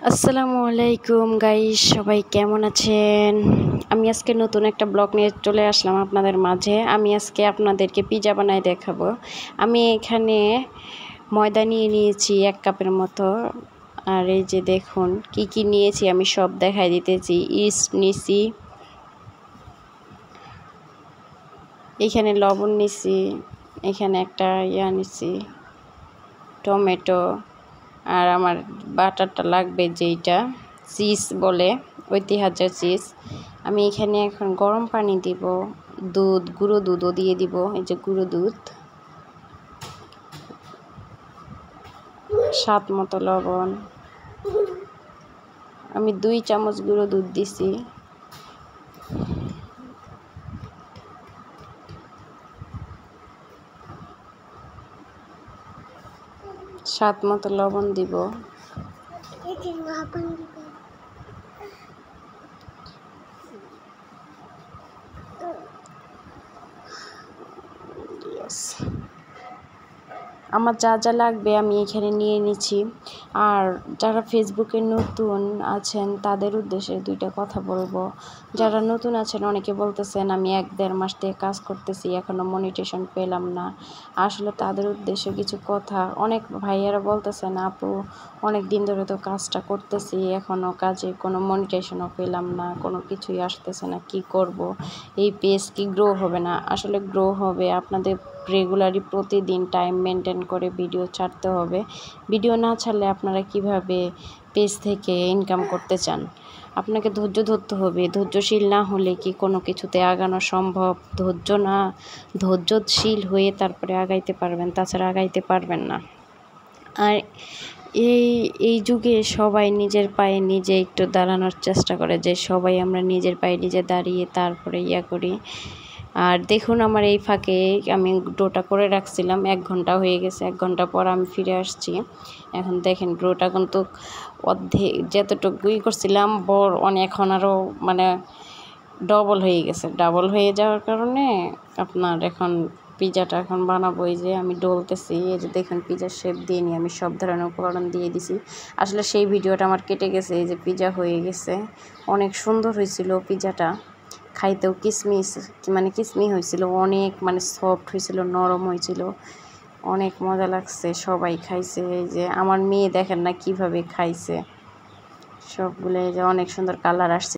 আসসালামু আলাইকুম গাইস, সবাই কেমন আছেন? আমি আজকে নতুন একটা ব্লগ নিয়ে চলে আসলাম আপনাদের মাঝে। আমি আজকে আপনাদেরকে পিজা বানায় দেখাবো। আমি এখানে ময়দা নিয়ে নিয়েছি 1 কাপের মতো। আর এই যে দেখুন কি কি নিয়েছি আমি সব দেখাই দিতেছি। ইস্ট নিছি, এখানে লবণ নিছি, এখানে একটা নিছি টমেটো, আর আমার বাটারটা লাগবে যেইটা চিজ বলে, ঐতিহ্য চিজ। আমি এখানে এখন গরম পানি দিব, দুধ, গুঁড়ো দুধও দিয়ে দিব। এই যে গুঁড়ো দুধ, স্বাদ মতো লবণ। আমি 2 চামচ গুঁড়ো দুধ দিছি। স্বাদ মতো লবণ দিব। আমার যা যা লাগবে আমি এখানে নিয়ে নিচ্ছি। আর যারা ফেসবুকে নতুন আছেন তাদের উদ্দেশ্যে 2টা কথা বলবো। যারা নতুন আছেন অনেকে বলতেছেন আমি 1-1.5 মাস থেকে কাজ করতেছি, এখনও মনিটেশন পেলাম না। আসলে তাদের উদ্দেশ্যে কিছু কথা। অনেক ভাইয়ারা বলতেছেন আপু অনেক দিন ধরে তো কাজটা করতেছি, এখনও কাজে কোনো মনিটেশনও পেলাম না, কোনো কিছুই আসতেছে না, কি করব? এই পেজ কি গ্রো হবে না? আসলে গ্রো হবে। আপনাদের রেগুলারলি প্রতিদিন টাইম মেনটেন করে ভিডিও ছাড়তে হবে। ভিডিও না ছাড়লে আপনারা কিভাবে পেজ থেকে ইনকাম করতে চান? আপনাকে ধৈর্য ধরতে হবে। ধৈর্যশীল না হলে কি কোনো কিছুতে আগানো সম্ভব? ধৈর্যশীল হয়ে তারপরে আগাইতে পারবেন, তাছাড়া আগাইতে পারবেন না। আর এই যুগে সবাই নিজের পায়ে নিজে একটু দাঁড়ানোর চেষ্টা করে, যে সবাই আমরা নিজের পায়ে নিজে দাঁড়িয়ে তারপরে করি। আর দেখুন আমার এই ফাঁকে আমি ডোটা করে রাখছিলাম, 1 ঘন্টা হয়ে গেছে। 1 ঘন্টা পর আমি ফিরে আসছি। এখন দেখেন ডোটা কিন্তু অর্ধেক যতটুকুই করছিলাম এখন আরও মানে ডাবল হয়ে গেছে। ডাবল হয়ে যাওয়ার কারণে আপনার এখন পিজাটা এখন বানাবো। এই যে আমি ডলতেছি, এই যে দেখুন পিজার শেপ দিয়ে নিয়ে আমি সব ধরনের উপকরণ দিয়ে দিছি। আসলে সেই ভিডিওটা আমার কেটে গেছে। এই যে পিজা হয়ে গেছে, অনেক সুন্দর হয়েছিল পিজাটা। খাইতেও কিসমি হয়েছিল, অনেক সফট হয়েছিল, নরম হয়েছিল, অনেক মজা লাগছে। সবাই খাইছে। এই যে আমার মেয়ে দেখেন না কিভাবে খাইছে সবগুলো। এই যে অনেক সুন্দর কালার আসছে।